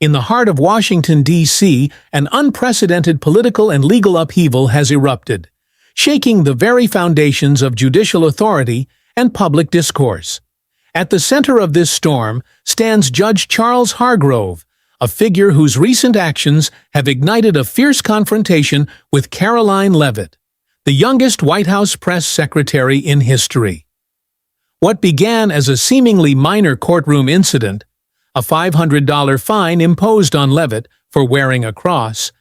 In the heart of Washington, D.C., an unprecedented political and legal upheaval has erupted, shaking the very foundations of judicial authority and public discourse. At the center of this storm stands Judge Charles Hargrove, a figure whose recent actions have ignited a fierce confrontation with Karoline Leavitt, the youngest White House press secretary in history. What began as a seemingly minor courtroom incident, a $500 fine imposed on Leavitt for wearing a cross,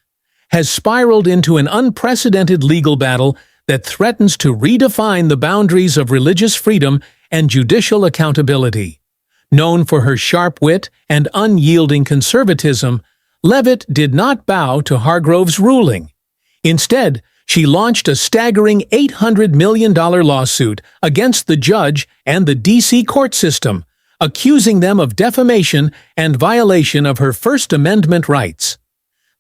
has spiraled into an unprecedented legal battle that threatens to redefine the boundaries of religious freedom and judicial accountability. Known for her sharp wit and unyielding conservatism, Leavitt did not bow to Hargrove's ruling. Instead, she launched a staggering $800 million lawsuit against the judge and the D.C. court system, accusing them of defamation and violation of her First Amendment rights.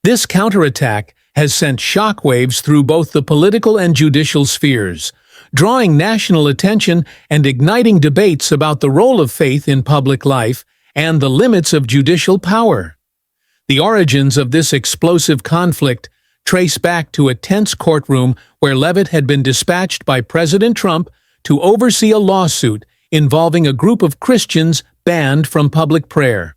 This counterattack has sent shockwaves through both the political and judicial spheres, drawing national attention and igniting debates about the role of faith in public life and the limits of judicial power. The origins of this explosive conflict trace back to a tense courtroom where Leavitt had been dispatched by President Trump to oversee a lawsuit involving a group of Christians banned from public prayer.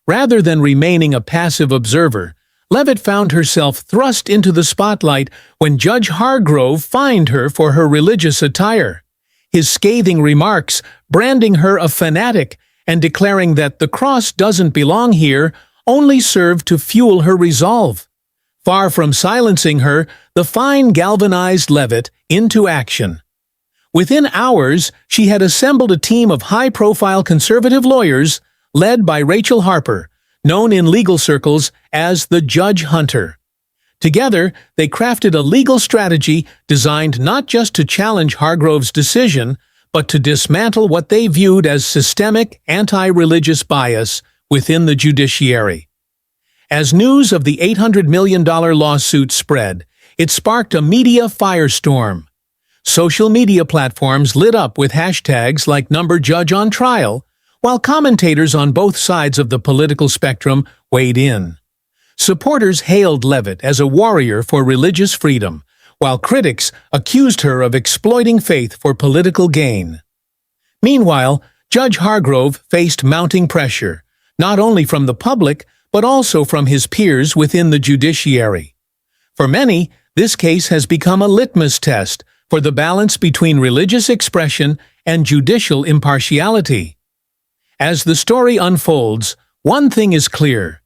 Rather than remaining a passive observer, Leavitt found herself thrust into the spotlight when Judge Hargrove fined her for her religious attire. His scathing remarks, branding her a fanatic and declaring that the cross doesn't belong here, only served to fuel her resolve. Far from silencing her, the fine galvanized Leavitt into action. Within hours, she had assembled a team of high-profile conservative lawyers led by Rachel Harper, known in legal circles as the Judge Hunter. Together, they crafted a legal strategy designed not just to challenge Hargrove's decision, but to dismantle what they viewed as systemic anti-religious bias within the judiciary. As news of the $800 million lawsuit spread, it sparked a media firestorm. Social media platforms lit up with hashtags like #JudgeOnTrial, while commentators on both sides of the political spectrum weighed in. Supporters hailed Leavitt as a warrior for religious freedom, while critics accused her of exploiting faith for political gain. Meanwhile, Judge Hargrove faced mounting pressure, not only from the public, but also from his peers within the judiciary. For many, this case has become a litmus test for the balance between religious expression and judicial impartiality. As the story unfolds, one thing is clear.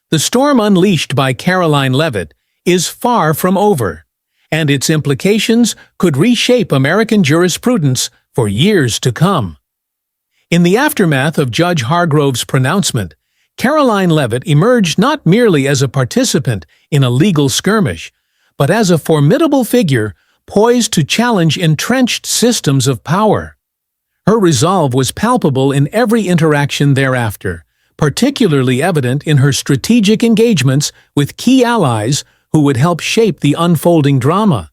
The storm unleashed by Karoline Leavitt is far from over, and its implications could reshape American jurisprudence for years to come. In the aftermath of Judge Hargrove's pronouncement, Karoline Leavitt emerged not merely as a participant in a legal skirmish, but as a formidable figure poised to challenge entrenched systems of power. Her resolve was palpable in every interaction thereafter, particularly evident in her strategic engagements with key allies who would help shape the unfolding drama.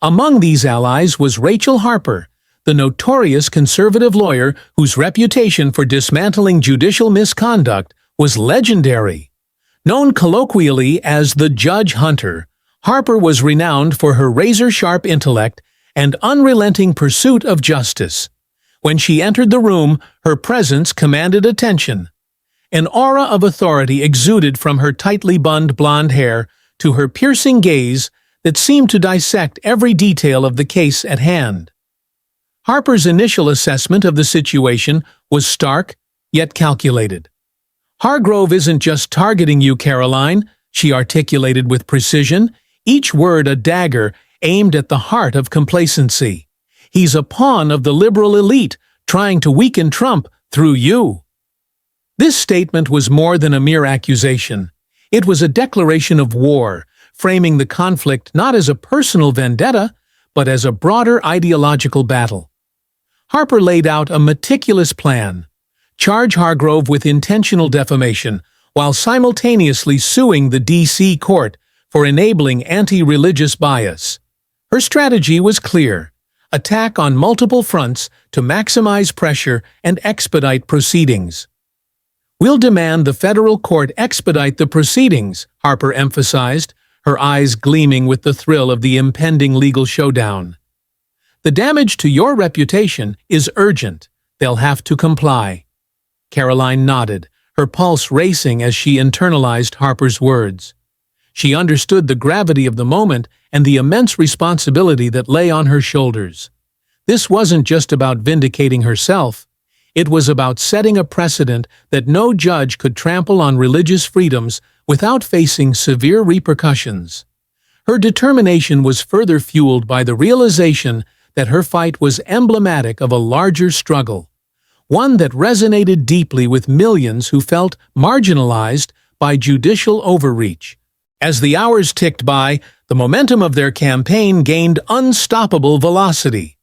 Among these allies was Rachel Harper, the notorious conservative lawyer whose reputation for dismantling judicial misconduct was legendary. Known colloquially as the Judge Hunter, Harper was renowned for her razor-sharp intellect and unrelenting pursuit of justice. When she entered the room, her presence commanded attention. An aura of authority exuded from her tightly bunned blonde hair to her piercing gaze that seemed to dissect every detail of the case at hand. Harper's initial assessment of the situation was stark, yet calculated. "Hargrove isn't just targeting you, Karoline," she articulated with precision, each word a dagger aimed at the heart of complacency. "He's a pawn of the liberal elite, trying to weaken Trump through you." This statement was more than a mere accusation. It was a declaration of war, framing the conflict not as a personal vendetta, but as a broader ideological battle. Harper laid out a meticulous plan: charge Hargrove with intentional defamation, while simultaneously suing the D.C. court for enabling anti-religious bias. Her strategy was clear: attack on multiple fronts to maximize pressure and expedite proceedings. "We'll demand the federal court expedite the proceedings," Harper emphasized, her eyes gleaming with the thrill of the impending legal showdown. "The damage to your reputation is urgent. They'll have to comply." Karoline nodded, her pulse racing as she internalized Harper's words. She understood the gravity of the moment and the immense responsibility that lay on her shoulders. This wasn't just about vindicating herself. It was about setting a precedent that no judge could trample on religious freedoms without facing severe repercussions. Her determination was further fueled by the realization that her fight was emblematic of a larger struggle, one that resonated deeply with millions who felt marginalized by judicial overreach. As the hours ticked by, the momentum of their campaign gained unstoppable velocity.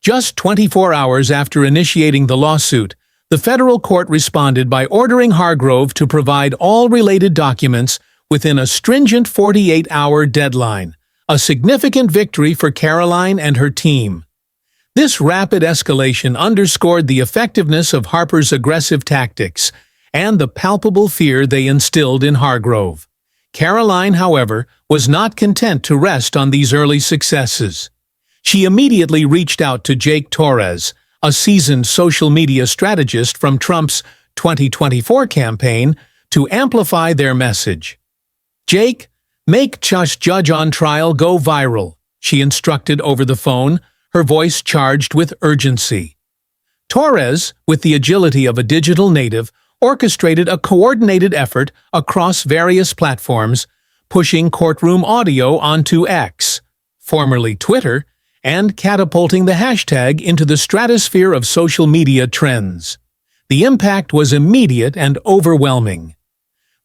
Just 24 hours after initiating the lawsuit, the federal court responded by ordering Hargrove to provide all related documents within a stringent 48-hour deadline, a significant victory for Karoline and her team. This rapid escalation underscored the effectiveness of Harper's aggressive tactics and the palpable fear they instilled in Hargrove. Karoline, however, was not content to rest on these early successes. She immediately reached out to Jake Torres, a seasoned social media strategist from Trump's 2024 campaign, to amplify their message. "Jake, make Just Judge on Trial go viral," she instructed over the phone, her voice charged with urgency. Torres, with the agility of a digital native, orchestrated a coordinated effort across various platforms, pushing courtroom audio onto X, formerly Twitter, and catapulting the hashtag into the stratosphere of social media trends. The impact was immediate and overwhelming.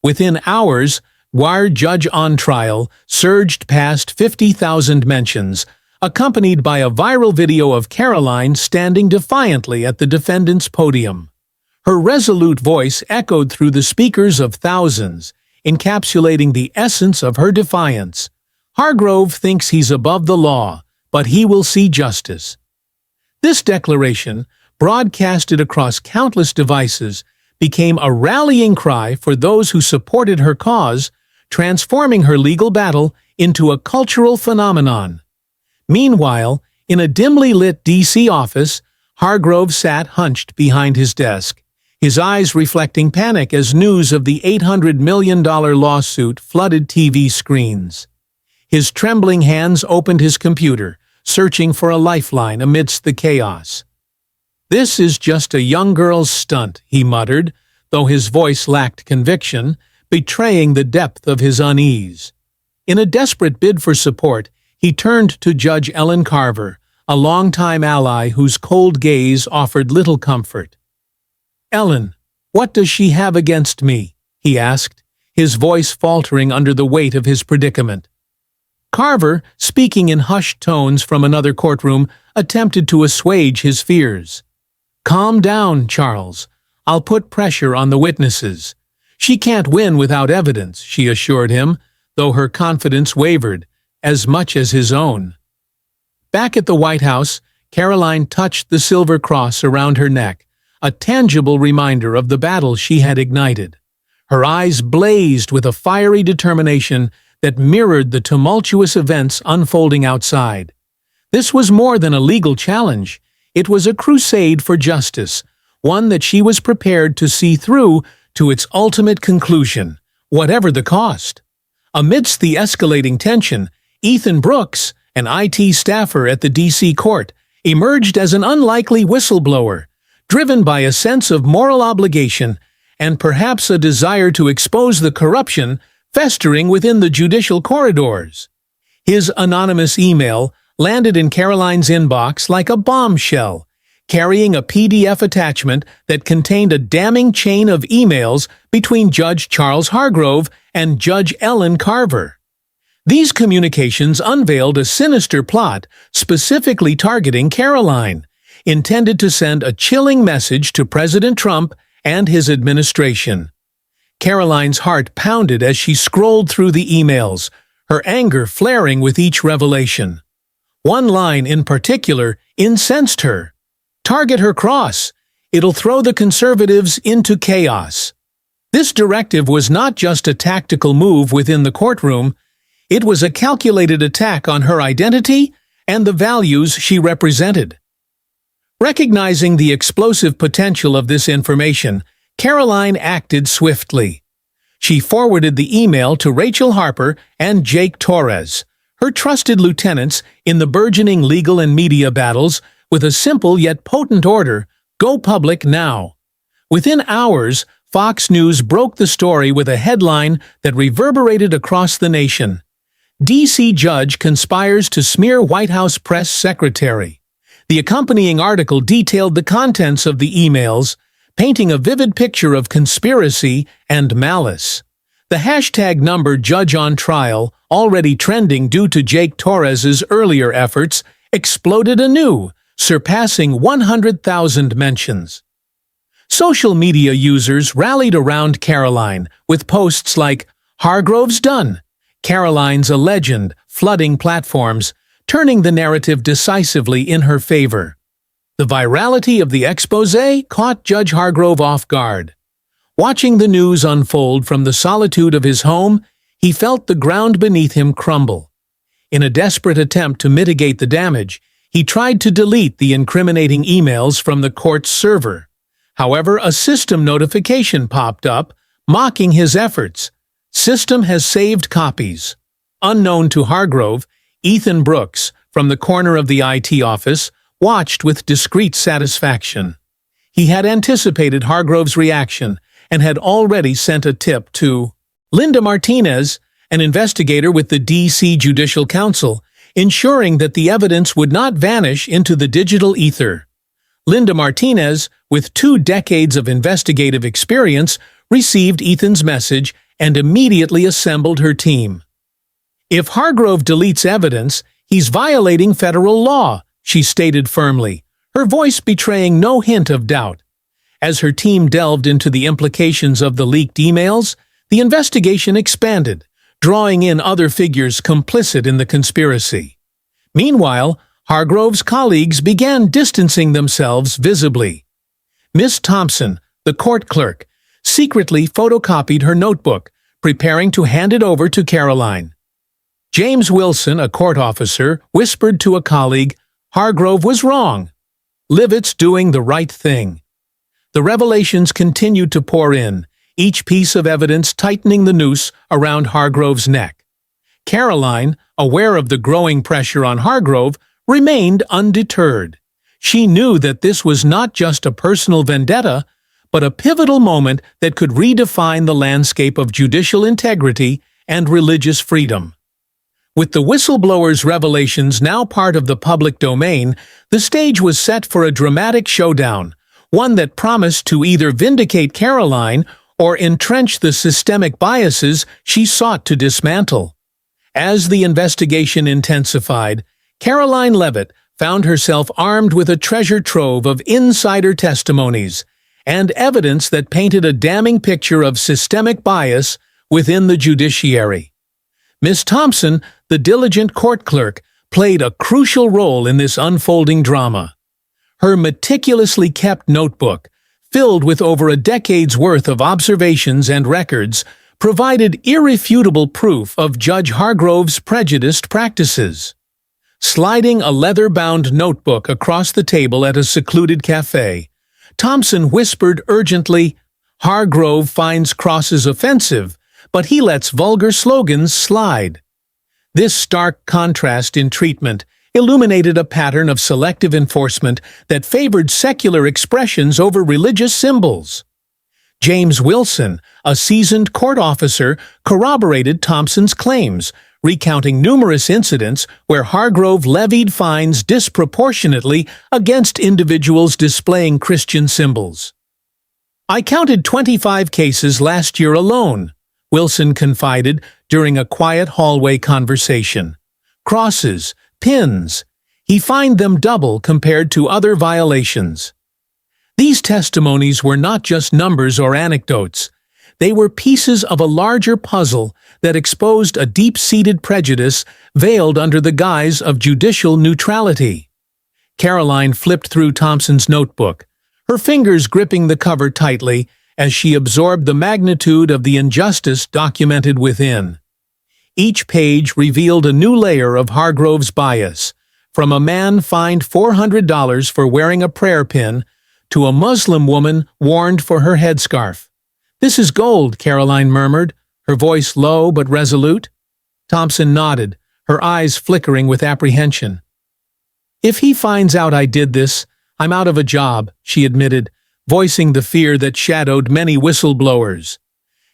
Within hours, Wired Judge on Trial surged past 50,000 mentions, accompanied by a viral video of Karoline standing defiantly at the defendant's podium. Her resolute voice echoed through the speakers of thousands, encapsulating the essence of her defiance. "Hargrove thinks he's above the law, but he will see justice." This declaration, broadcasted across countless devices, became a rallying cry for those who supported her cause, transforming her legal battle into a cultural phenomenon. Meanwhile, in a dimly lit D.C. office, Hargrove sat hunched behind his desk, his eyes reflecting panic as news of the $800 million lawsuit flooded TV screens. His trembling hands opened his computer, searching for a lifeline amidst the chaos. "This is just a young girl's stunt," he muttered, though his voice lacked conviction, betraying the depth of his unease. In a desperate bid for support, he turned to Judge Ellen Carver, a longtime ally whose cold gaze offered little comfort. "Ellen, what does she have against me?" he asked, his voice faltering under the weight of his predicament. Carver, speaking in hushed tones from another courtroom, attempted to assuage his fears. "Calm down, Charles. I'll put pressure on the witnesses. She can't win without evidence," she assured him, though her confidence wavered, as much as his own. Back at the White House, Karoline touched the silver cross around her neck, a tangible reminder of the battle she had ignited. Her eyes blazed with a fiery determination that mirrored the tumultuous events unfolding outside. This was more than a legal challenge. It was a crusade for justice, one that she was prepared to see through to its ultimate conclusion, whatever the cost. Amidst the escalating tension, Ethan Brooks, an IT staffer at the D.C. court, emerged as an unlikely whistleblower, driven by a sense of moral obligation and perhaps a desire to expose the corruption festering within the judicial corridors. His anonymous email landed in Karoline's inbox like a bombshell, carrying a PDF attachment that contained a damning chain of emails between Judge Charles Hargrove and Judge Ellen Carver. These communications unveiled a sinister plot specifically targeting Karoline, intended to send a chilling message to President Trump and his administration. Karoline's heart pounded as she scrolled through the emails, her anger flaring with each revelation. One line in particular incensed her. "Target her cross. It'll throw the conservatives into chaos." This directive was not just a tactical move within the courtroom, it was a calculated attack on her identity and the values she represented. Recognizing the explosive potential of this information, Karoline acted swiftly. She forwarded the email to Rachel Harper and Jake Torres, her trusted lieutenants in the burgeoning legal and media battles, with a simple yet potent order: go public now. Within hours, Fox News broke the story with a headline that reverberated across the nation. D.C. judge conspires to smear White House press secretary. The accompanying article detailed the contents of the emails, painting a vivid picture of conspiracy and malice. The hashtag number Judge on Trial, already trending due to Jake Torres's earlier efforts, exploded anew, surpassing 100,000 mentions. Social media users rallied around Karoline, with posts like, "Hargrove's done," "Karoline's a legend," flooding platforms, turning the narrative decisively in her favor. The virality of the exposé caught Judge Hargrove off guard. Watching the news unfold from the solitude of his home, he felt the ground beneath him crumble. In a desperate attempt to mitigate the damage, he tried to delete the incriminating emails from the court's server. However, a system notification popped up, mocking his efforts. "System has saved copies." Unknown to Hargrove, Ethan Brooks, from the corner of the IT office, watched with discreet satisfaction. He had anticipated Hargrove's reaction and had already sent a tip to Linda Martinez, an investigator with the D.C. Judicial Council, ensuring that the evidence would not vanish into the digital ether. Linda Martinez, with 2 decades of investigative experience, received Ethan's message and immediately assembled her team. "If Hargrove deletes evidence, he's violating federal law," she stated firmly, her voice betraying no hint of doubt. As her team delved into the implications of the leaked emails, the investigation expanded, drawing in other figures complicit in the conspiracy. Meanwhile, Hargrove's colleagues began distancing themselves visibly. Miss Thompson, the court clerk, secretly photocopied her notebook, preparing to hand it over to Karoline. James Wilson, a court officer, whispered to a colleague, "Hargrove was wrong. Leavitt's doing the right thing." The revelations continued to pour in, each piece of evidence tightening the noose around Hargrove's neck. Karoline, aware of the growing pressure on Hargrove, remained undeterred. She knew that this was not just a personal vendetta, but a pivotal moment that could redefine the landscape of judicial integrity and religious freedom. With the whistleblower's revelations now part of the public domain, the stage was set for a dramatic showdown, one that promised to either vindicate Karoline or entrench the systemic biases she sought to dismantle. As the investigation intensified, Karoline Leavitt found herself armed with a treasure trove of insider testimonies and evidence that painted a damning picture of systemic bias within the judiciary. Miss Thompson, the diligent court clerk, played a crucial role in this unfolding drama. Her meticulously kept notebook, filled with over a decade's worth of observations and records, provided irrefutable proof of Judge Hargrove's prejudiced practices. Sliding a leather-bound notebook across the table at a secluded cafe, Thompson whispered urgently, "Hargrove finds crosses offensive, but he lets vulgar slogans slide." This stark contrast in treatment illuminated a pattern of selective enforcement that favored secular expressions over religious symbols. James Wilson, a seasoned court officer, corroborated Thompson's claims, recounting numerous incidents where Hargrove levied fines disproportionately against individuals displaying Christian symbols. "I counted 25 cases last year alone," Wilson confided during a quiet hallway conversation. "Crosses, pins. He fined them double compared to other violations." These testimonies were not just numbers or anecdotes. They were pieces of a larger puzzle that exposed a deep-seated prejudice veiled under the guise of judicial neutrality. Karoline flipped through Thompson's notebook, her fingers gripping the cover tightly as she absorbed the magnitude of the injustice documented within. Each page revealed a new layer of Hargrove's bias, from a man fined $400 for wearing a prayer pin to a Muslim woman warned for her headscarf. "This is gold," Karoline murmured, her voice low but resolute. Thompson nodded, her eyes flickering with apprehension. "If he finds out I did this, I'm out of a job," she admitted, voicing the fear that shadowed many whistleblowers.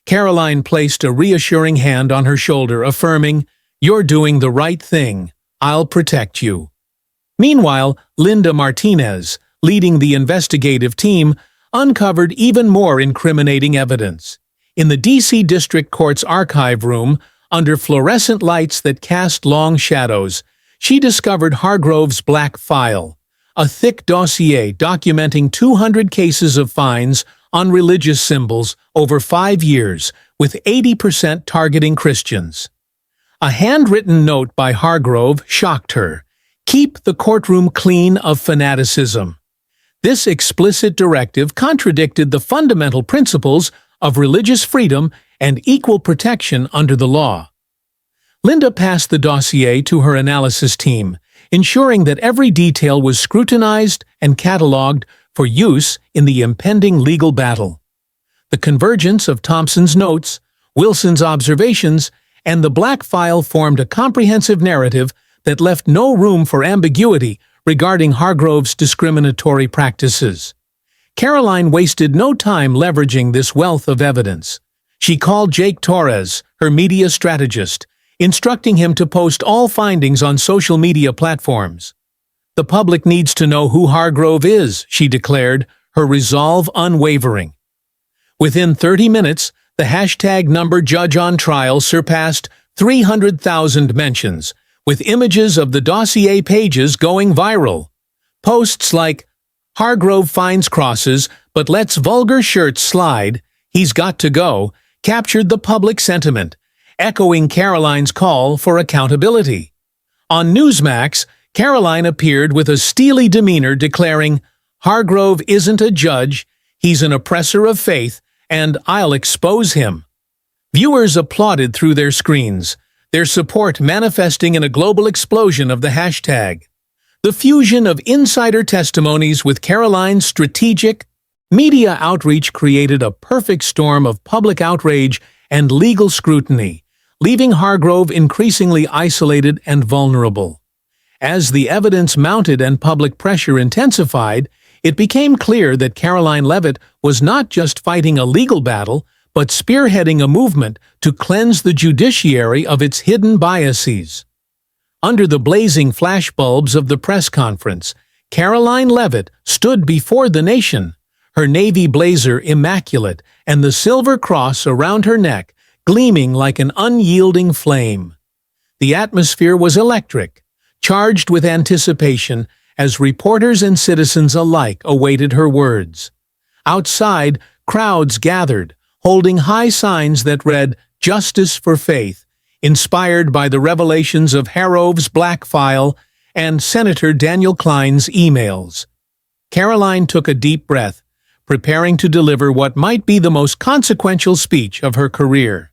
Karoline placed a reassuring hand on her shoulder, affirming, "You're doing the right thing. I'll protect you." Meanwhile, Linda Martinez, leading the investigative team, uncovered even more incriminating evidence. In the D.C. District Court's archive room, under fluorescent lights that cast long shadows, she discovered Hargrove's black file, a thick dossier documenting 200 cases of fines on religious symbols over 5 years, with 80% targeting Christians. A handwritten note by Hargrove shocked her: "Keep the courtroom clean of fanaticism." This explicit directive contradicted the fundamental principles of religious freedom and equal protection under the law. Linda passed the dossier to her analysis team, ensuring that every detail was scrutinized and catalogued for use in the impending legal battle. The convergence of Thompson's notes, Wilson's observations, and the black file formed a comprehensive narrative that left no room for ambiguity regarding Hargrove's discriminatory practices. Karoline wasted no time leveraging this wealth of evidence. She called Jake Torres, her media strategist, instructing him to post all findings on social media platforms. "The public needs to know who Hargrove is," she declared, her resolve unwavering. Within 30 minutes, the hashtag number Judge on Trial surpassed 300,000 mentions, with images of the dossier pages going viral. Posts like, "Hargrove finds crosses but lets vulgar shirts slide, he's got to go," captured the public sentiment, echoing Karoline's call for accountability. On Newsmax, Karoline appeared with a steely demeanor declaring, "Hargrove isn't a judge, he's an oppressor of faith, and I'll expose him." Viewers applauded through their screens, their support manifesting in a global explosion of the hashtag. The fusion of insider testimonies with Karoline's strategic media outreach created a perfect storm of public outrage and legal scrutiny, leaving Hargrove increasingly isolated and vulnerable. As the evidence mounted and public pressure intensified, it became clear that Karoline Leavitt was not just fighting a legal battle, but spearheading a movement to cleanse the judiciary of its hidden biases. Under the blazing flashbulbs of the press conference, Karoline Leavitt stood before the nation, her navy blazer immaculate and the silver cross around her neck gleaming like an unyielding flame. The atmosphere was electric, charged with anticipation as reporters and citizens alike awaited her words. Outside, crowds gathered, holding high signs that read, "Justice for Faith," inspired by the revelations of Hargrove's black file and Senator Daniel Klein's emails. Karoline took a deep breath, preparing to deliver what might be the most consequential speech of her career.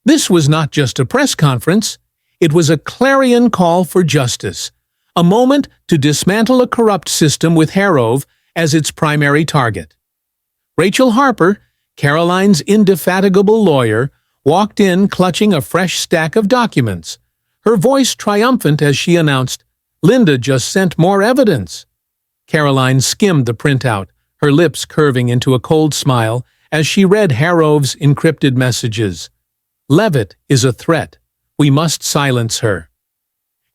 This was not just a press conference, it was a clarion call for justice, a moment to dismantle a corrupt system with Hargrove as its primary target. Rachel Harper, Karoline's indefatigable lawyer, walked in clutching a fresh stack of documents, her voice triumphant as she announced, "Linda just sent more evidence." Karoline skimmed the printout, her lips curving into a cold smile as she read Hargrove's encrypted messages. "Leavitt is a threat. We must silence her."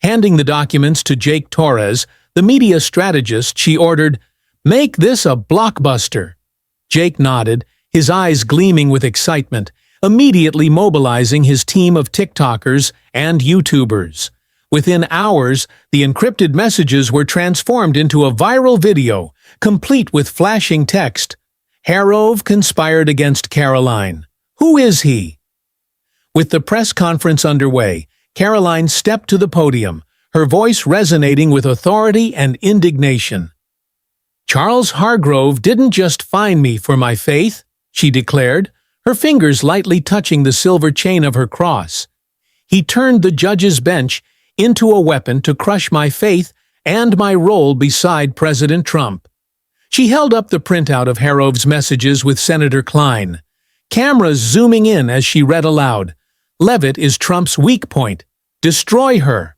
Handing the documents to Jake Torres, the media strategist, she ordered, "Make this a blockbuster." Jake nodded, his eyes gleaming with excitement, immediately mobilizing his team of TikTokers and YouTubers. Within hours, the encrypted messages were transformed into a viral video, complete with flashing text. "Hargrove conspired against Karoline. Who is he?" With the press conference underway, Karoline stepped to the podium, her voice resonating with authority and indignation. "Charles Hargrove didn't just fine me for my faith. she declared, her fingers lightly touching the silver chain of her cross. He turned the judge's bench into a weapon to crush my faith and my role beside President Trump. She held up the printout of Harov's messages with Senator Klein, cameras zooming in as she read aloud, "Leavitt is Trump's weak point. Destroy her."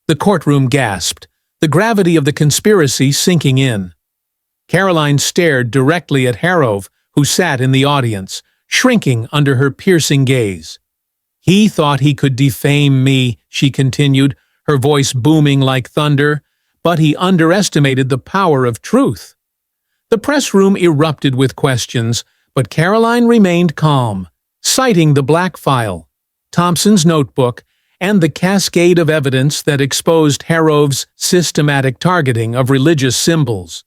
The courtroom gasped, the gravity of the conspiracy sinking in. Karoline stared directly at Harov, who sat in the audience, shrinking under her piercing gaze. "He thought he could defame me," she continued, her voice booming like thunder, "but he underestimated the power of truth." The press room erupted with questions, but Karoline remained calm, citing the black file, Thompson's notebook, and the cascade of evidence that exposed Harov's systematic targeting of religious symbols.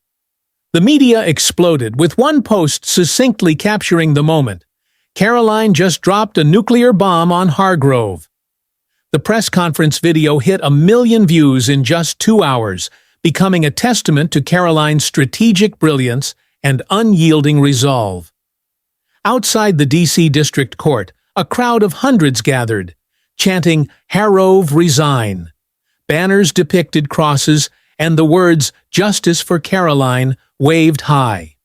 The media exploded, with one post succinctly capturing the moment. "Karoline just dropped a nuclear bomb on Hargrove." The press conference video hit 1 million views in just 2 hours, becoming a testament to Karoline's strategic brilliance and unyielding resolve. Outside the D.C. District Court, a crowd of hundreds gathered, chanting, "Harov, resign." Banners depicted crosses, and the words, "Justice for Karoline," waved high.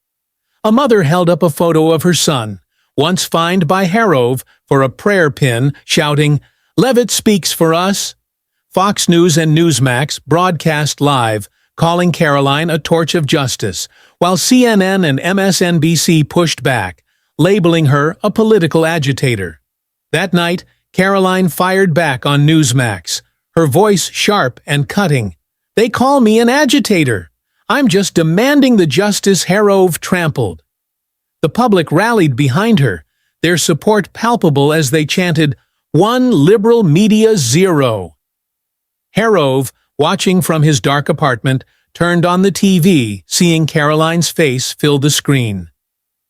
A mother held up a photo of her son, once fined by Harov for a prayer pin, shouting, "Leavitt speaks for us." Fox News and Newsmax broadcast live, calling Karoline a torch of justice, while CNN and MSNBC pushed back, labeling her a political agitator. That night, Karoline fired back on Newsmax, her voice sharp and cutting. "They call me an agitator. I'm just demanding the justice Harov trampled." The public rallied behind her, their support palpable as they chanted, "One liberal media, zero." Harov, watching from his dark apartment, turned on the TV, seeing Karoline's face fill the screen.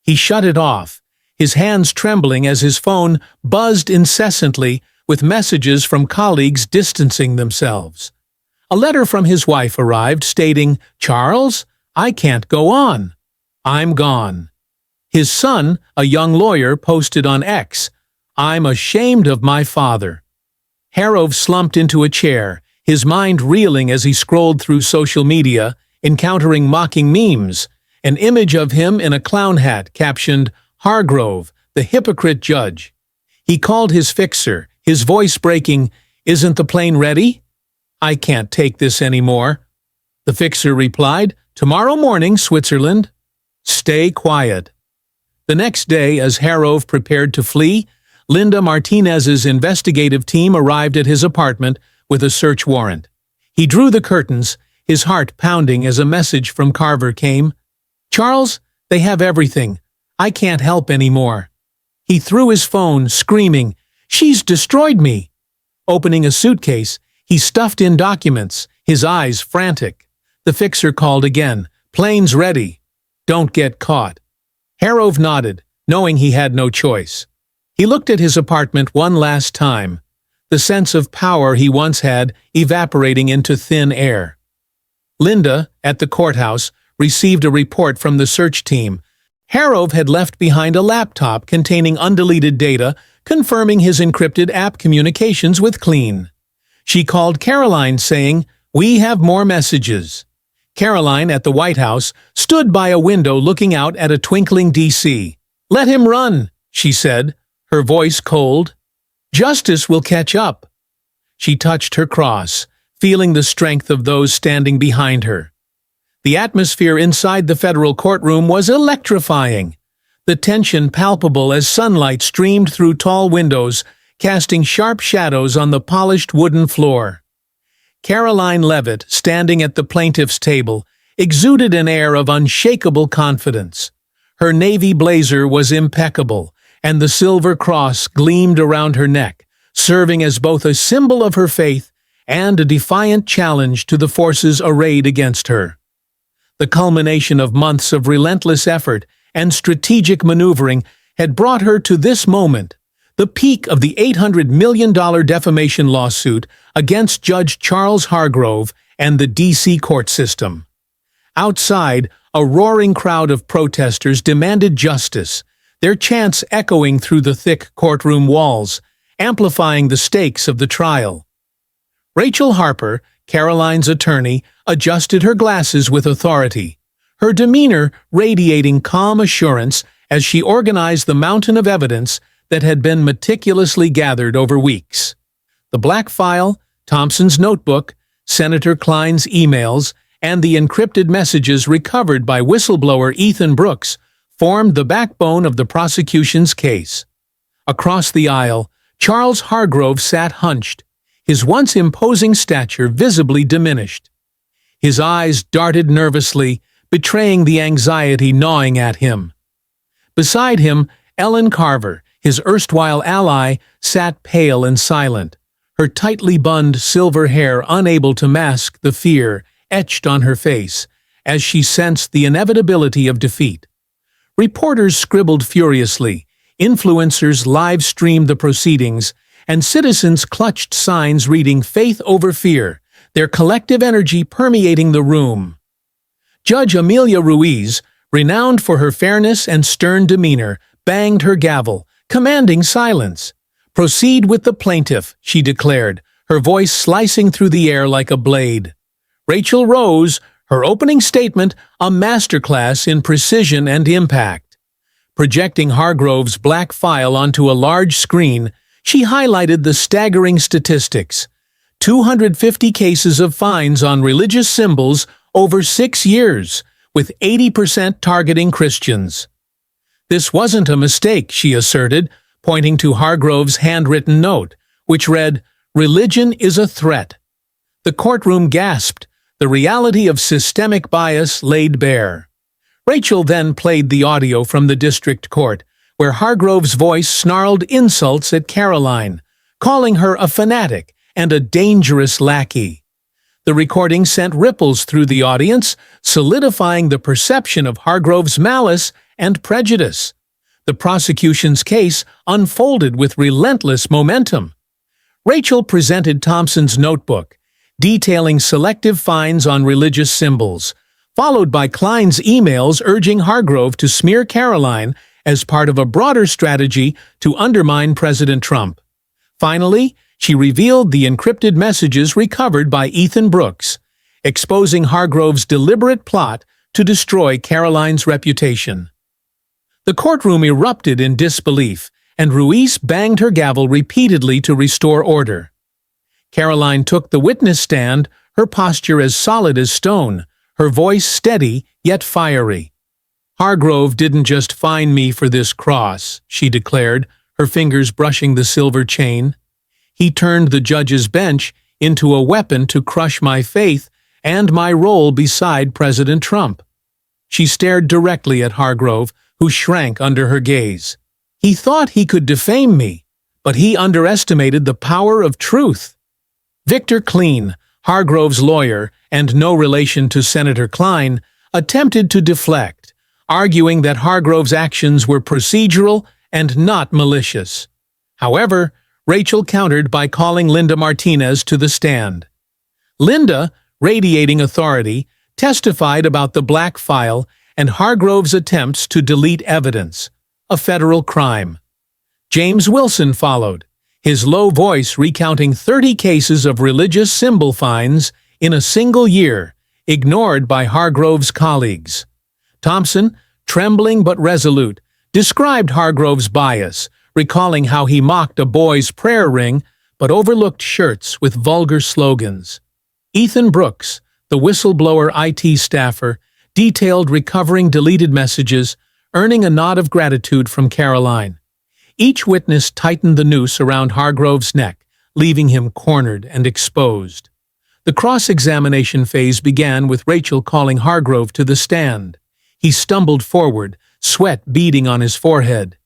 He shut it off, his hands trembling as his phone buzzed incessantly with messages from colleagues distancing themselves. A letter from his wife arrived stating, "Charles, I can't go on. I'm gone." His son, a young lawyer, posted on X, "I'm ashamed of my father." Harov slumped into a chair, his mind reeling as he scrolled through social media, encountering mocking memes, an image of him in a clown hat captioned, "Hargrove, the hypocrite judge." He called his fixer, his voice breaking, "Isn't the plane ready? I can't take this anymore." The fixer replied, "Tomorrow morning, Switzerland. Stay quiet." The next day, as Harov prepared to flee, Linda Martinez's investigative team arrived at his apartment with a search warrant. He drew the curtains, his heart pounding as a message from Carver came. "Charles, they have everything. I can't help anymore." He threw his phone, screaming, "She's destroyed me." Opening a suitcase, he stuffed in documents, his eyes frantic. The fixer called again, "Plane's ready. Don't get caught." Harov nodded, knowing he had no choice. He looked at his apartment one last time, the sense of power he once had evaporating into thin air. Linda, at the courthouse, received a report from the search team. Harov had left behind a laptop containing undeleted data, confirming his encrypted app communications with Clean. She called Karoline, saying, "We have more messages." Karoline, at the White House, stood by a window looking out at a twinkling D.C. "Let him run," she said, her voice cold. "Justice will catch up." She touched her cross, feeling the strength of those standing behind her. The atmosphere inside the federal courtroom was electrifying, the tension palpable as sunlight streamed through tall windows, casting sharp shadows on the polished wooden floor. Karoline Leavitt, standing at the plaintiff's table, exuded an air of unshakable confidence. Her navy blazer was impeccable, and the silver cross gleamed around her neck, serving as both a symbol of her faith and a defiant challenge to the forces arrayed against her. The culmination of months of relentless effort and strategic maneuvering had brought her to this moment, the peak of the $800 million defamation lawsuit against Judge Charles Hargrove and the D.C. court system. Outside, a roaring crowd of protesters demanded justice, their chants echoing through the thick courtroom walls, amplifying the stakes of the trial. Rachel Harper, Karoline's attorney, adjusted her glasses with authority, her demeanor radiating calm assurance as she organized the mountain of evidence that had been meticulously gathered over weeks. The black file, Thompson's notebook, Senator Klein's emails, and the encrypted messages recovered by whistleblower Ethan Brooks formed the backbone of the prosecution's case. Across the aisle, Charles Hargrove sat hunched, his once imposing stature visibly diminished. His eyes darted nervously, betraying the anxiety gnawing at him. Beside him, Ellen Carver, his erstwhile ally, sat pale and silent, her tightly bunned silver hair unable to mask the fear etched on her face as she sensed the inevitability of defeat. Reporters scribbled furiously, influencers live-streamed the proceedings, and citizens clutched signs reading "Faith over Fear," their collective energy permeating the room. Judge Amelia Ruiz, renowned for her fairness and stern demeanor, banged her gavel, commanding silence. "Proceed with the plaintiff," she declared, her voice slicing through the air like a blade. Rachel rose, her opening statement a masterclass in precision and impact. Projecting Hargrove's black file onto a large screen, she highlighted the staggering statistics. 250 cases of fines on religious symbols over 6 years, with 80% targeting Christians. "This wasn't a mistake," she asserted, pointing to Hargrove's handwritten note, which read, "Religion is a threat." The courtroom gasped, the reality of systemic bias laid bare. Rachel then played the audio from the district court, where Hargrove's voice snarled insults at Karoline, calling her a fanatic and a dangerous lackey. The recording sent ripples through the audience, solidifying the perception of Hargrove's malice and prejudice. The prosecution's case unfolded with relentless momentum. Rachel presented Thompson's notebook, detailing selective fines on religious symbols, followed by Klein's emails urging Hargrove to smear Karoline as part of a broader strategy to undermine President Trump. Finally, she revealed the encrypted messages recovered by Ethan Brooks, exposing Hargrove's deliberate plot to destroy Karoline's reputation. The courtroom erupted in disbelief, and Ruiz banged her gavel repeatedly to restore order. Karoline took the witness stand, her posture as solid as stone, her voice steady yet fiery. "Hargrove didn't just fine me for this cross," she declared, her fingers brushing the silver chain. "He turned the judge's bench into a weapon to crush my faith and my role beside President Trump." She stared directly at Hargrove, who shrank under her gaze. "He thought he could defame me, but he underestimated the power of truth." Victor Kleen, Hargrove's lawyer and no relation to Senator Klein, attempted to deflect, arguing that Hargrove's actions were procedural and not malicious. However, Rachel countered by calling Linda Martinez to the stand. Linda, radiating authority, testified about the black file and Hargrove's attempts to delete evidence, a federal crime. James Wilson followed, his low voice recounting 30 cases of religious symbol fines in a single year, ignored by Hargrove's colleagues. Thompson, trembling but resolute, described Hargrove's bias, recalling how he mocked a boy's prayer ring but overlooked shirts with vulgar slogans. Ethan Brooks, the whistleblower IT staffer, detailed recovering deleted messages, earning a nod of gratitude from Karoline. Each witness tightened the noose around Hargrove's neck, leaving him cornered and exposed. The cross-examination phase began with Rachel calling Hargrove to the stand. He stumbled forward, sweat beading on his forehead.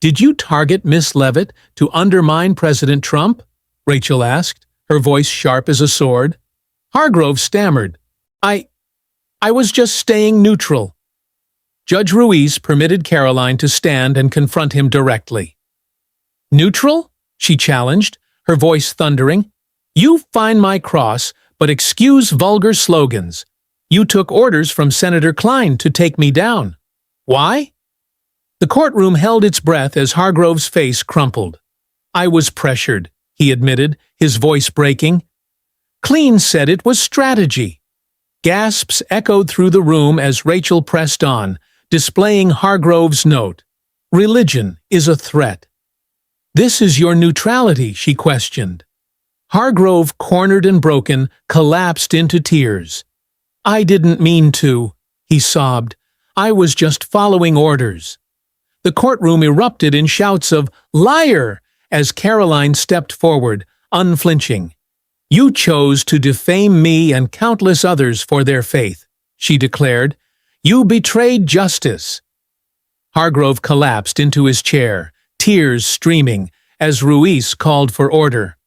"Did you target Miss Leavitt to undermine President Trump?" Rachel asked, her voice sharp as a sword. Hargrove stammered, I was just staying neutral." Judge Ruiz permitted Karoline to stand and confront him directly. "Neutral?" she challenged, her voice thundering. "You fine my cross, but excuse vulgar slogans. You took orders from Senator Klein to take me down. Why?" The courtroom held its breath as Hargrove's face crumpled. "I was pressured," he admitted, his voice breaking. Clean said it was strategy. Gasps echoed through the room as Rachel pressed on, displaying Hargrove's note. "Religion is a threat." "This is your neutrality," she questioned. Hargrove, cornered and broken, collapsed into tears. "I didn't mean to," he sobbed. "I was just following orders." The courtroom erupted in shouts of "Liar!" as Karoline stepped forward, unflinching. "You chose to defame me and countless others for their faith," she declared. "You betrayed justice." Hargrove collapsed into his chair, tears streaming, as Ruiz called for order.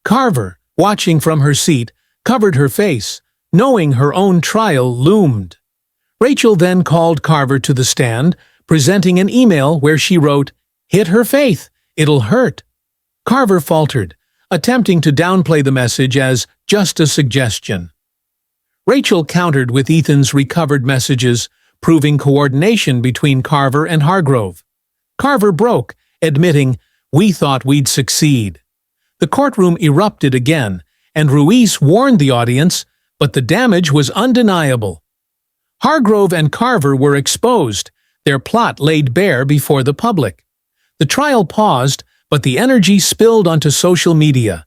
Carver, watching from her seat, covered her face, knowing her own trial loomed. Rachel then called Carver to the stand, presenting an email where she wrote, "Hit her faith, it'll hurt." Carver faltered, attempting to downplay the message as just a suggestion. Rachel countered with Ethan's recovered messages, proving coordination between Carver and Hargrove. Carver broke, admitting, "We thought we'd succeed." The courtroom erupted again, and Ruiz warned the audience, but the damage was undeniable. Hargrove and Carver were exposed, their plot laid bare before the public. The trial paused, but the energy spilled onto social media.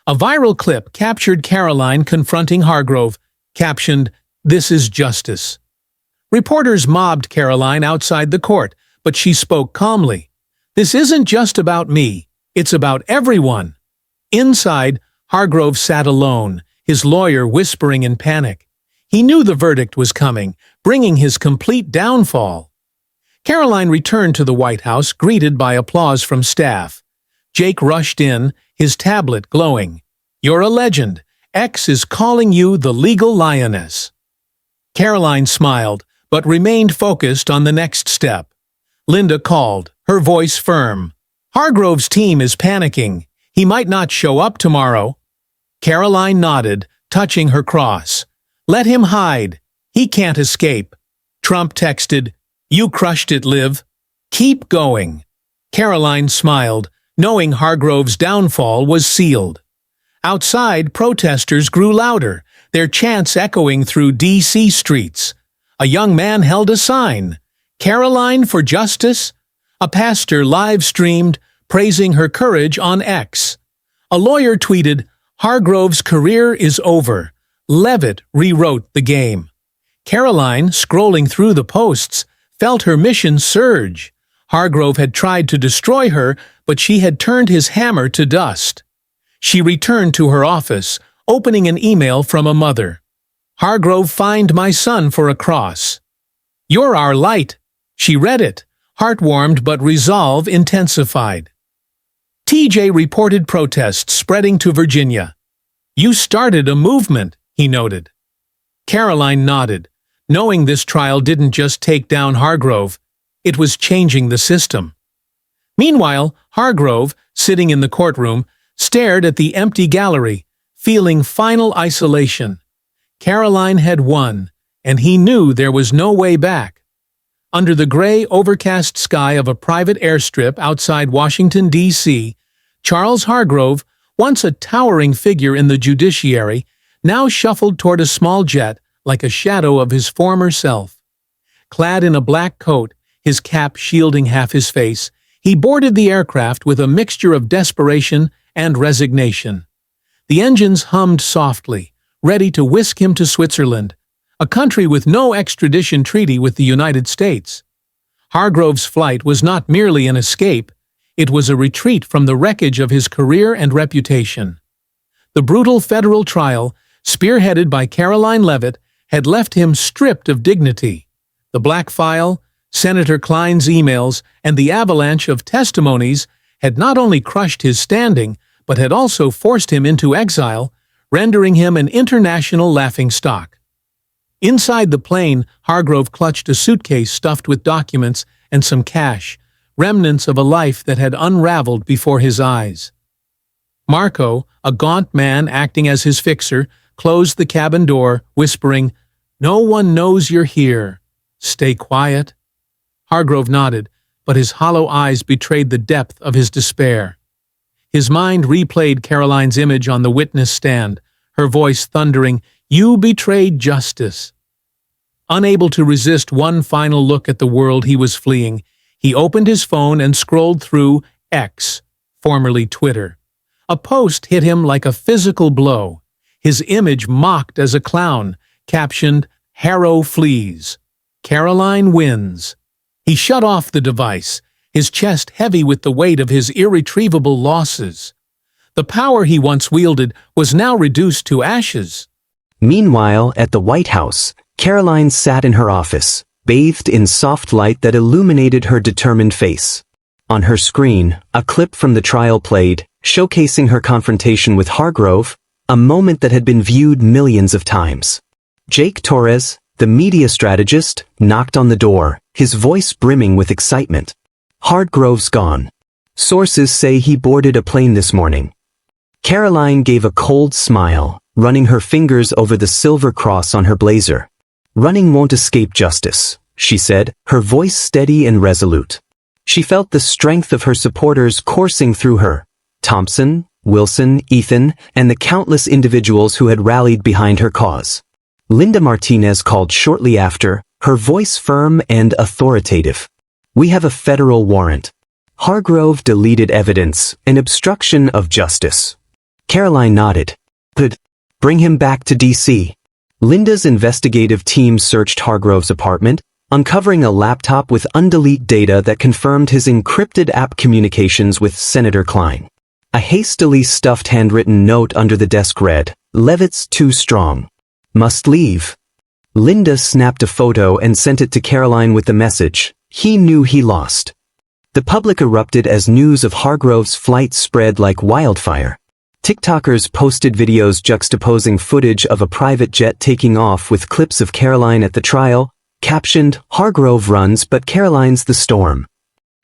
A viral clip captured Karoline confronting Hargrove, captioned, "This is justice." Reporters mobbed Karoline outside the court, but she spoke calmly. "This isn't just about me, it's about everyone." Inside, Hargrove sat alone, his lawyer whispering in panic. He knew the verdict was coming, bringing his complete downfall. Karoline returned to the White House, greeted by applause from staff. Jake rushed in, his tablet glowing. "You're a legend. X is calling you the legal lioness." Karoline smiled, but remained focused on the next step. Linda called, her voice firm. "Hargrove's team is panicking. He might not show up tomorrow." Karoline nodded, touching her cross. "Let him hide. He can't escape." Trump texted, "You crushed it, Liv. Keep going." Karoline smiled, knowing Hargrove's downfall was sealed. Outside, protesters grew louder, their chants echoing through D.C. streets. A young man held a sign, "Karoline for Justice." A pastor live-streamed, praising her courage on X. A lawyer tweeted, "Hargrove's career is over. Leavitt rewrote the game." Karoline, scrolling through the posts, felt her mission surge. Hargrove had tried to destroy her, but she had turned his hammer to dust. She returned to her office, opening an email from a mother. "Hargrove fined my son for a cross. You're our light." She read it, heart-warmed but resolve intensified. TJ reported protests spreading to Virginia. "You started a movement," he noted. Karoline nodded, knowing this trial didn't just take down Hargrove, it was changing the system. Meanwhile, Hargrove, sitting in the courtroom, stared at the empty gallery, feeling final isolation. Karoline had won, and he knew there was no way back. Under the gray, overcast sky of a private airstrip outside Washington, D.C., Charles Hargrove, once a towering figure in the judiciary, now shuffled toward a small jet like a shadow of his former self. Clad in a black coat, his cap shielding half his face, he boarded the aircraft with a mixture of desperation and resignation. The engines hummed softly, ready to whisk him to Switzerland, a country with no extradition treaty with the United States. Hargrove's flight was not merely an escape, it was a retreat from the wreckage of his career and reputation. The brutal federal trial, spearheaded by Karoline Leavitt, had left him stripped of dignity. The black file, Senator Klein's emails, and the avalanche of testimonies had not only crushed his standing, but had also forced him into exile, rendering him an international laughingstock. Inside the plane, Hargrove clutched a suitcase stuffed with documents and some cash, remnants of a life that had unraveled before his eyes. Marco, a gaunt man acting as his fixer, closed the cabin door, whispering, "No one knows you're here. Stay quiet." Hargrove nodded, but his hollow eyes betrayed the depth of his despair. His mind replayed Karoline's image on the witness stand, her voice thundering, "You betrayed justice." Unable to resist one final look at the world he was fleeing, he opened his phone and scrolled through X, formerly Twitter. A post hit him like a physical blow. His image mocked as a clown, captioned, "Harrow flees. Karoline wins." He shut off the device, his chest heavy with the weight of his irretrievable losses. The power he once wielded was now reduced to ashes. Meanwhile, at the White House, Karoline sat in her office, bathed in soft light that illuminated her determined face. On her screen, a clip from the trial played, showcasing her confrontation with Hargrove, a moment that had been viewed millions of times. Jake Torres, the media strategist, knocked on the door, his voice brimming with excitement. "Hargrove's gone. Sources say he boarded a plane this morning." Karoline gave a cold smile, running her fingers over the silver cross on her blazer. "Running won't escape justice," she said, her voice steady and resolute. She felt the strength of her supporters coursing through her. Thompson, Wilson, Ethan, and the countless individuals who had rallied behind her cause. Linda Martinez called shortly after, her voice firm and authoritative. "We have a federal warrant. Hargrove deleted evidence, an obstruction of justice." Karoline nodded. "Good. Bring him back to D.C." Linda's investigative team searched Hargrove's apartment, uncovering a laptop with undelete data that confirmed his encrypted app communications with Senator Klein. A hastily stuffed handwritten note under the desk read, "Leavitt's too strong. Must leave." Linda snapped a photo and sent it to Karoline with the message, "He knew he lost." The public erupted as news of Hargrove's flight spread like wildfire. TikTokers posted videos juxtaposing footage of a private jet taking off with clips of Karoline at the trial, captioned, "Hargrove runs but Karoline's the storm."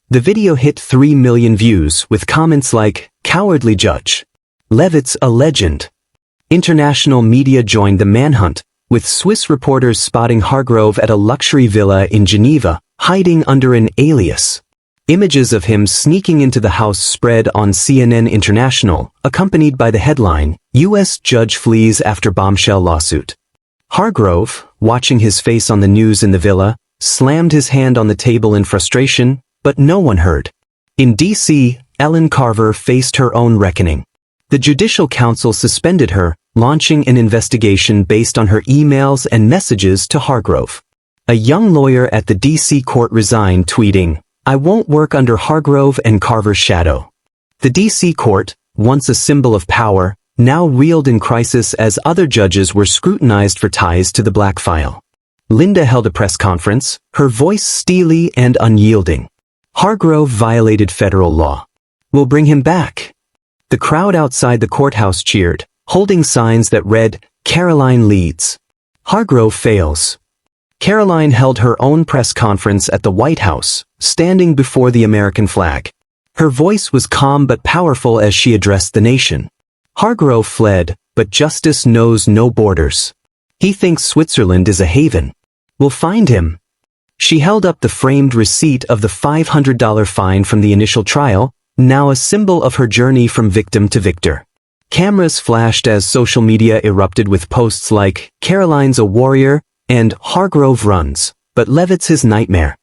The video hit 3 million views, with comments like, "Cowardly judge. Leavitt's a legend." International media joined the manhunt, with Swiss reporters spotting Hargrove at a luxury villa in Geneva, hiding under an alias. Images of him sneaking into the house spread on CNN International, accompanied by the headline, "U.S. Judge Flees After Bombshell Lawsuit." Hargrove, watching his face on the news in the villa, slammed his hand on the table in frustration, but no one heard. In D.C., Ellen Carver faced her own reckoning. The Judicial Council suspended her, launching an investigation based on her emails and messages to Hargrove. A young lawyer at the D.C. court resigned, tweeting, "I won't work under Hargrove and Carver's shadow." The D.C. court, once a symbol of power, now reeled in crisis as other judges were scrutinized for ties to the Black File. Linda held a press conference, her voice steely and unyielding. "Hargrove violated federal law. We'll bring him back." The crowd outside the courthouse cheered, holding signs that read, "Karoline leads. Hargrove fails." Karoline held her own press conference at the White House, standing before the American flag. Her voice was calm but powerful as she addressed the nation. "Hargrove fled, but justice knows no borders. He thinks Switzerland is a haven. We'll find him." She held up the framed receipt of the $500 fine from the initial trial, now a symbol of her journey from victim to victor. Cameras flashed as social media erupted with posts like, "Karoline's a warrior," and "Hargrove runs, but Leavitt's his nightmare."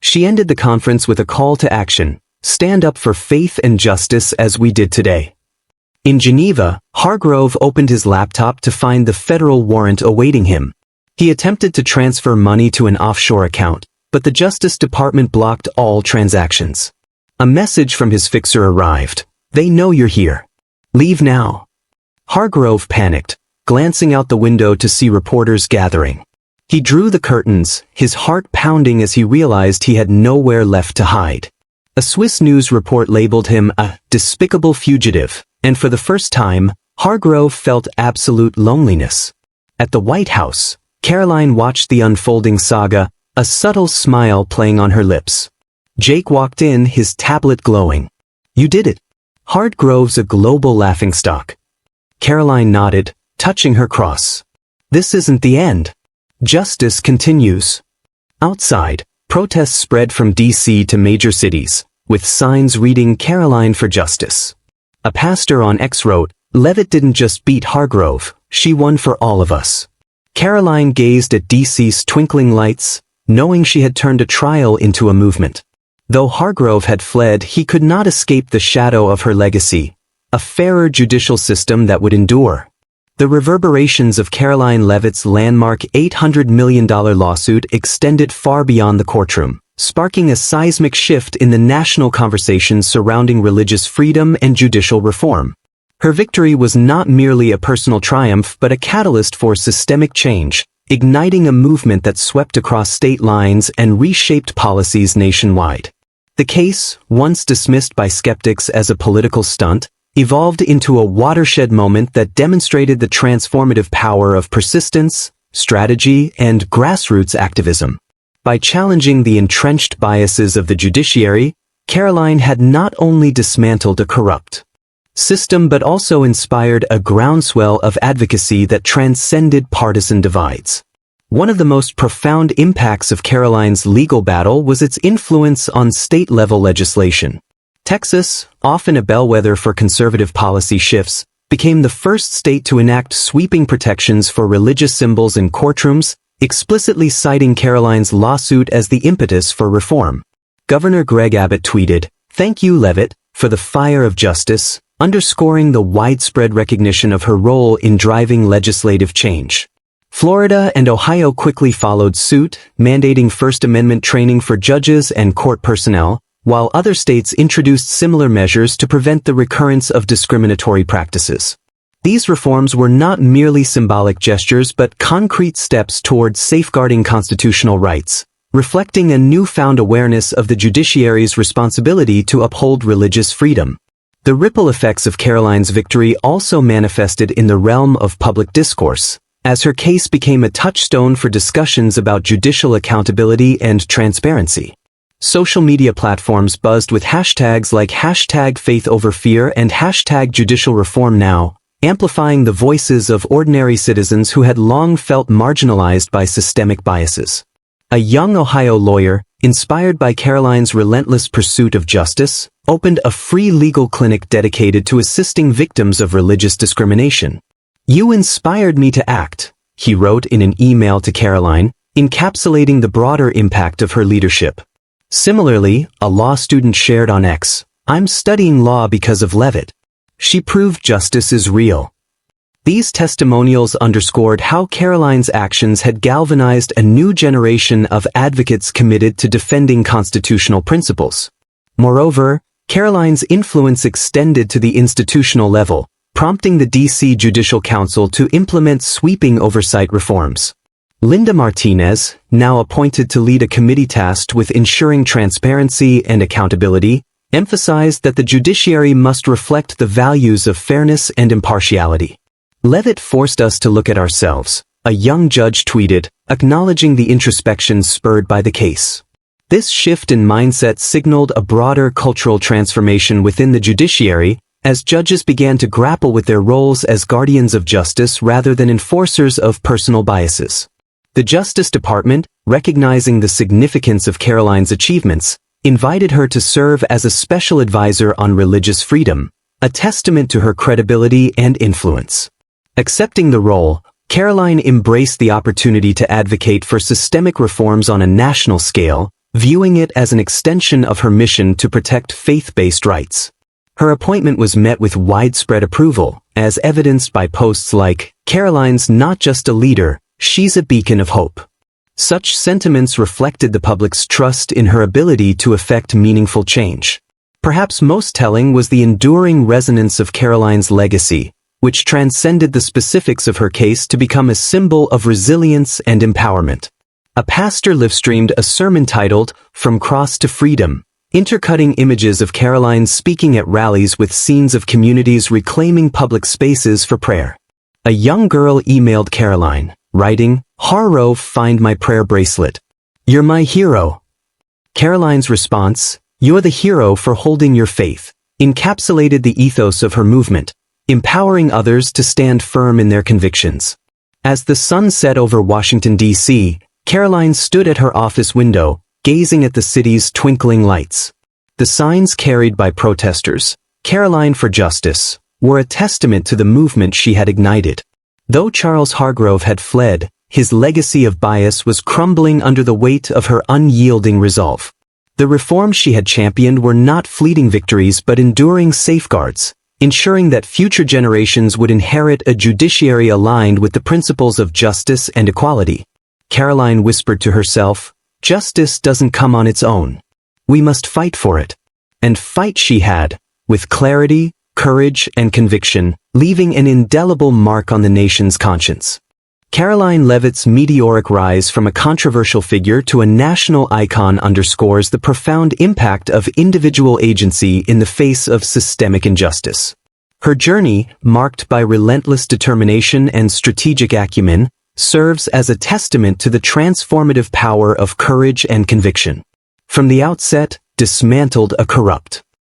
She ended the conference with a call to action, "Stand up for faith and justice as we did today." In Geneva, Hargrove opened his laptop to find the federal warrant awaiting him. He attempted to transfer money to an offshore account, but the Justice Department blocked all transactions. A message from his fixer arrived. "They know you're here. Leave now." Hargrove panicked, glancing out the window to see reporters gathering. He drew the curtains, his heart pounding as he realized he had nowhere left to hide. A Swiss news report labeled him a despicable fugitive, and for the first time, Hargrove felt absolute loneliness. At the White House, Karoline watched the unfolding saga, a subtle smile playing on her lips. Jake walked in, his tablet glowing. "You did it. Hargrove's a global laughingstock." Karoline nodded, touching her cross. "This isn't the end. Justice continues." Outside, Protests spread from D.C. to major cities, with signs reading "Karoline for Justice." A pastor on X wrote, "Leavitt didn't just beat Hargrove, she won for all of us." Karoline gazed at D.C.'s twinkling lights, knowing she had turned a trial into a movement. Though Hargrove had fled, he could not escape the shadow of her legacy, a fairer judicial system that would endure. The reverberations of Karoline Leavitt's landmark $800 million lawsuit extended far beyond the courtroom, sparking a seismic shift in the national conversation surrounding religious freedom and judicial reform. Her victory was not merely a personal triumph but a catalyst for systemic change, igniting a movement that swept across state lines and reshaped policies nationwide. The case, once dismissed by skeptics as a political stunt, evolved into a watershed moment that demonstrated the transformative power of persistence, strategy, and grassroots activism. By challenging the entrenched biases of the judiciary, Karoline had not only dismantled a corrupt system but also inspired a groundswell of advocacy that transcended partisan divides. One of the most profound impacts of Karoline's legal battle was its influence on state-level legislation. Texas, often a bellwether for conservative policy shifts, became the first state to enact sweeping protections for religious symbols in courtrooms, explicitly citing Karoline's lawsuit as the impetus for reform. Governor Greg Abbott tweeted, "Thank you, Leavitt, for the fire of justice," underscoring the widespread recognition of her role in driving legislative change. Florida and Ohio quickly followed suit, mandating First Amendment training for judges and court personnel, while other states introduced similar measures to prevent the recurrence of discriminatory practices. These reforms were not merely symbolic gestures but concrete steps towards safeguarding constitutional rights, reflecting a newfound awareness of the judiciary's responsibility to uphold religious freedom. The ripple effects of Karoline's victory also manifested in the realm of public discourse, as her case became a touchstone for discussions about judicial accountability and transparency. Social media platforms buzzed with hashtags like #FaithOverFear and #JudicialReformNow, amplifying the voices of ordinary citizens who had long felt marginalized by systemic biases. A young Ohio lawyer, inspired by Karoline's relentless pursuit of justice, opened a free legal clinic dedicated to assisting victims of religious discrimination. "You inspired me to act," he wrote in an email to Karoline, encapsulating the broader impact of her leadership. Similarly, a law student shared on X, "I'm studying law because of Leavitt. She proved justice is real." These testimonials underscored how Karoline's actions had galvanized a new generation of advocates committed to defending constitutional principles. Moreover, Karoline's influence extended to the institutional level, prompting the D.C. Judicial Council to implement sweeping oversight reforms. Linda Martinez, now appointed to lead a committee tasked with ensuring transparency and accountability, emphasized that the judiciary must reflect the values of fairness and impartiality. "Leavitt forced us to look at ourselves," a young judge tweeted, acknowledging the introspection spurred by the case. This shift in mindset signaled a broader cultural transformation within the judiciary, as judges began to grapple with their roles as guardians of justice rather than enforcers of personal biases. The Justice Department, recognizing the significance of Karoline's achievements, invited her to serve as a special advisor on religious freedom, a testament to her credibility and influence. Accepting the role, Karoline embraced the opportunity to advocate for systemic reforms on a national scale, viewing it as an extension of her mission to protect faith-based rights. Her appointment was met with widespread approval, as evidenced by posts like, "Karoline's not just a leader, she's a beacon of hope." Such sentiments reflected the public's trust in her ability to effect meaningful change. Perhaps most telling was the enduring resonance of Karoline's legacy, which transcended the specifics of her case to become a symbol of resilience and empowerment. A pastor livestreamed a sermon titled, "From Cross to Freedom," intercutting images of Karoline speaking at rallies with scenes of communities reclaiming public spaces for prayer. A young girl emailed Karoline, writing, "Hargrove, find my prayer bracelet. You're my hero." Karoline's response, "You're the hero for holding your faith," encapsulated the ethos of her movement, empowering others to stand firm in their convictions. As the sun set over Washington, D.C., Karoline stood at her office window, gazing at the city's twinkling lights. The signs carried by protesters, Karoline for Justice, were a testament to the movement she had ignited. Though Charles Hargrove had fled, his legacy of bias was crumbling under the weight of her unyielding resolve. The reforms she had championed were not fleeting victories but enduring safeguards, ensuring that future generations would inherit a judiciary aligned with the principles of justice and equality. Karoline whispered to herself, "Justice doesn't come on its own. We must fight for it." And fight she had, with clarity, courage, and conviction, leaving an indelible mark on the nation's conscience. Karoline Leavitt's meteoric rise from a controversial figure to a national icon underscores the profound impact of individual agency in the face of systemic injustice. Her journey, marked by relentless determination and strategic acumen, serves as a testament to the transformative power of courage and conviction. From the outset, dismantled a corrupt,